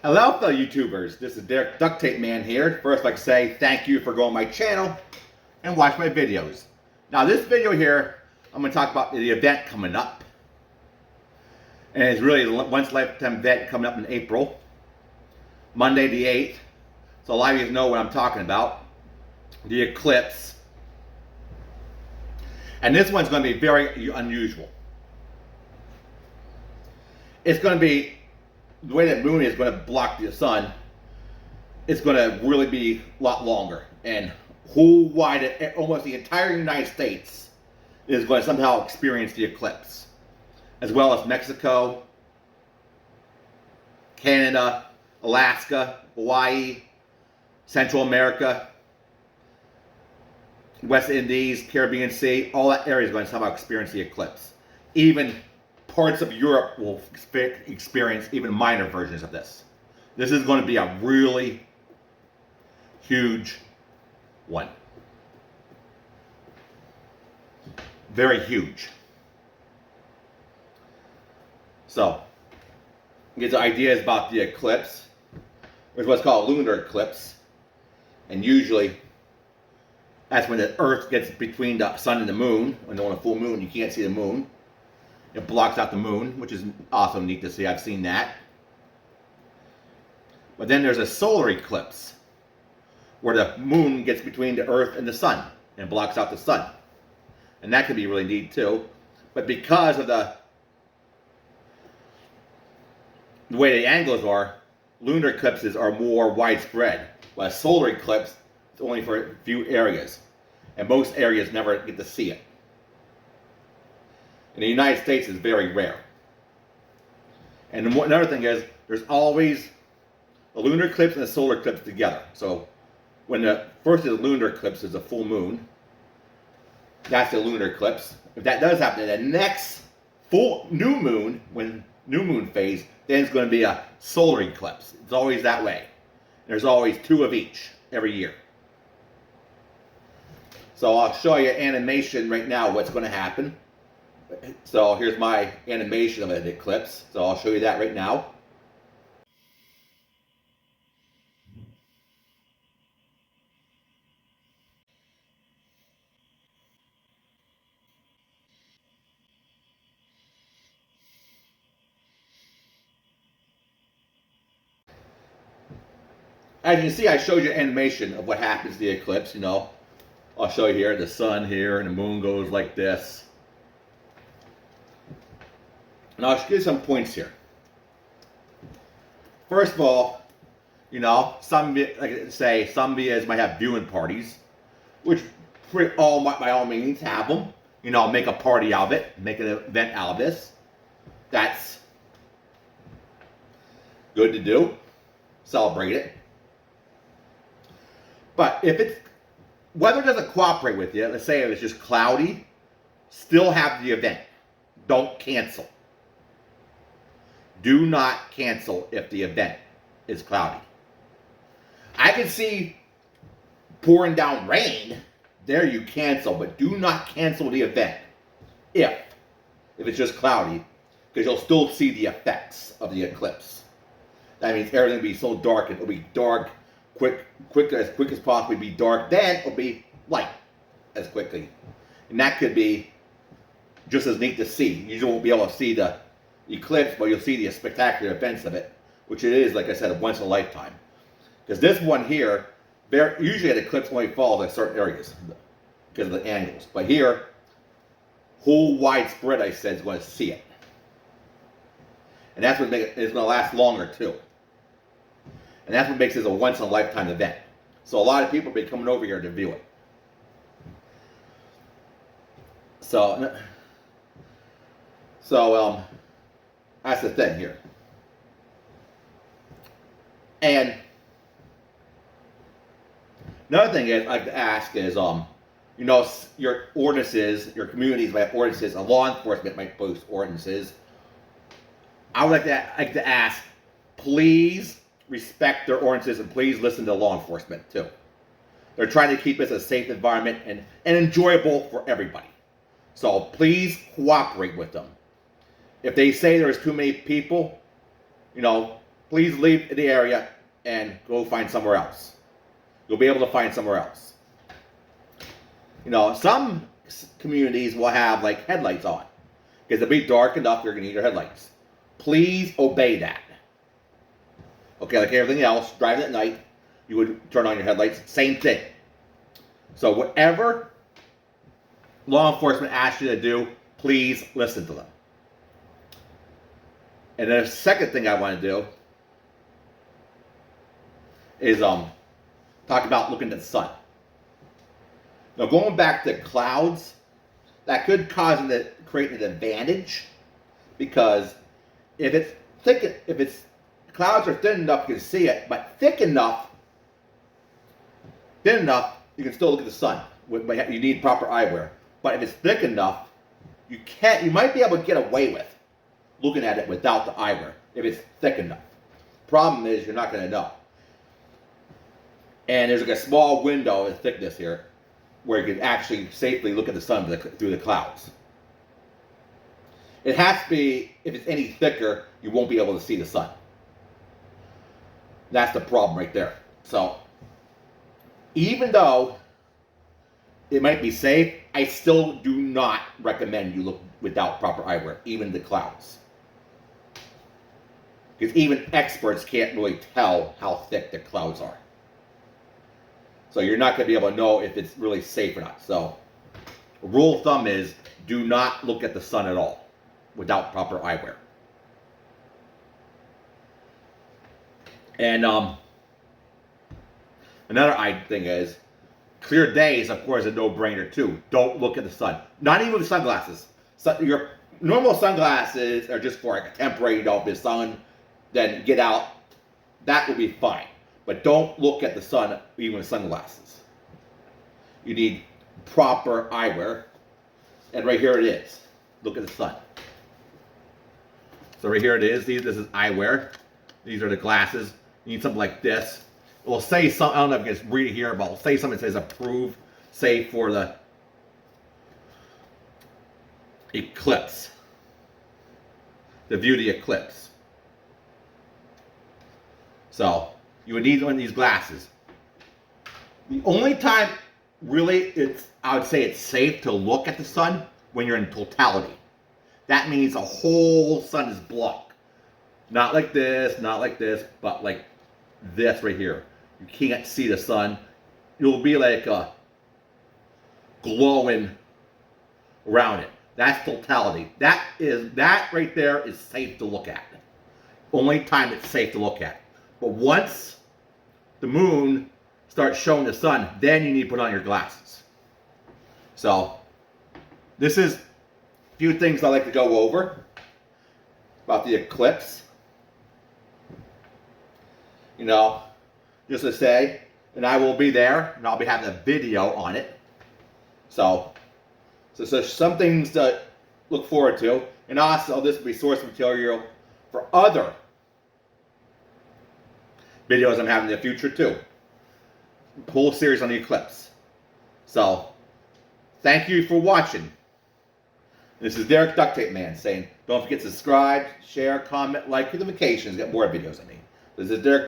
Hello, fellow YouTubers. This is Derek Duct Tape Man here. First, I'd like to say thank you for going to my channel and watch my videos. Now, this video here, I'm going to talk about the event coming up. And it's really a once-in-a-lifetime event coming up in April. Monday the 8th. So a lot of you know what I'm talking about. The Eclipse. And this one's going to be very unusual. It's going to be, the way that moon is going to block the sun, it's going to really be a lot longer. And whole wide, almost the entire United States is going to somehow experience the eclipse. As well as Mexico, Canada, Alaska, Hawaii, Central America, West Indies, Caribbean Sea, all that area is going to somehow experience the eclipse. Even parts of Europe will experience even minor versions of this. This is going to be a really huge one. Very huge. So, get the ideas about the eclipse. There's what's called a lunar eclipse. And usually, that's when the Earth gets between the sun and the moon. When on a full moon, you can't see the moon. It blocks out the moon, which is also neat to see. I've seen that. But then there's a solar eclipse, where the moon gets between the Earth and the sun and blocks out the sun. And that can be really neat too. But because of the way the angles are, lunar eclipses are more widespread. While a solar eclipse is only for a few areas. And most areas never get to see it. In the United States, it's very rare. And another thing is, there's always a lunar eclipse and a solar eclipse together. So, when the first is a lunar eclipse, is a full moon. That's a lunar eclipse. If that does happen, the next full new moon, when new moon phase, then it's going to be a solar eclipse. It's always that way. There's always two of each every year. So I'll show you animation right now what's going to happen. So here's my animation of an eclipse. So I'll show you that right now. As you can see, I showed you animation of what happens to the eclipse, you know. I'll show you here, the sun here, and the moon goes like this. And I'll give you some points here. First of all, you know, some, like I say, some videos might have viewing parties, which by all means have them. You know, make a party out of it, make an event out of this. That's good to do. Celebrate it. But if it's weather doesn't cooperate with you, let's say it's just cloudy, still have the event. Don't cancel. Do not cancel if the event is cloudy. I can see pouring down rain. There you cancel, but do not cancel the event if it's just cloudy, because you'll still see the effects of the eclipse. That means everything will be so dark, it'll be dark as quick as possible, be dark, then it'll be light as quickly. And that could be just as neat to see. You won't be able to see the eclipse, but you'll see the spectacular events of it, which it is, like I said, once in a lifetime. Because this one here, usually an eclipse only falls in certain areas because of the angles. But here, whole widespread, I said, is going to see it. And that's what makes it's going to last longer too. And that's what makes this a once in a lifetime event. So a lot of people will be coming over here to view it. So that's the thing here. And another thing I'd like to ask is, you know, your ordinances, your communities might have ordinances, and law enforcement might post ordinances. I would like to ask, please respect their ordinances and please listen to law enforcement too. They're trying to keep us a safe environment and enjoyable for everybody. So please cooperate with them. If they say there's too many people, you know, please leave the area and go find somewhere else. You'll be able to find somewhere else. You know, some communities will have like headlights on because it'll be dark enough they're going to need your headlights. Please obey that. Okay, like everything else, driving at night, you would turn on your headlights. Same thing. So whatever law enforcement asks you to do, please listen to them. And then the second thing I want to do is talk about looking at the sun. Now going back to clouds, that could create an advantage because if it's thick, clouds are thin enough you can see it, but thin enough you can still look at the sun. You need proper eyewear. But if it's thick enough, you might be able to get away with looking at it without the eyewear if it's thick enough. Problem is you're not going to know. And there's like a small window in thickness here where you can actually safely look at the sun through the clouds. It has to be, if it's any thicker, you won't be able to see the sun. That's the problem right there. So, even though it might be safe, I still do not recommend you look without proper eyewear, even the clouds. Because even experts can't really tell how thick the clouds are. So you're not going to be able to know if it's really safe or not. So, a rule of thumb is do not look at the sun at all without proper eyewear. And another thing is, clear days, of course, a no-brainer too. Don't look at the sun. Not even with sunglasses. So your normal sunglasses are just for like a temporary, if the sun, then get out. That will be fine. But don't look at the sun even with sunglasses. You need proper eyewear. And right here it is. Look at the sun. So right here it is. This is eyewear. These are the glasses. You need something like this. It will say something, I don't know if you can read it here, but it will say something that says approved, say for the Eclipse. To view the eclipse. So, you would need one of these glasses. The only time, really, I would say it's safe to look at the sun when you're in totality. That means the whole sun is blocked. Not like this, but like this right here. You can't see the sun. You'll be like glowing around it. That's totality. That right there is safe to look at. Only time it's safe to look at. But once the moon starts showing the sun, then you need to put on your glasses. So, this is a few things I like to go over about the eclipse. You know, just to say, and I will be there, and I'll be having a video on it. So some things to look forward to, and also this will be source material for other videos I'm having in the future too. Whole series on the eclipse. So, thank you for watching. This is Derek Duct Tape Man saying, don't forget to subscribe, share, comment, like, notifications, get more videos of me. This is Derek.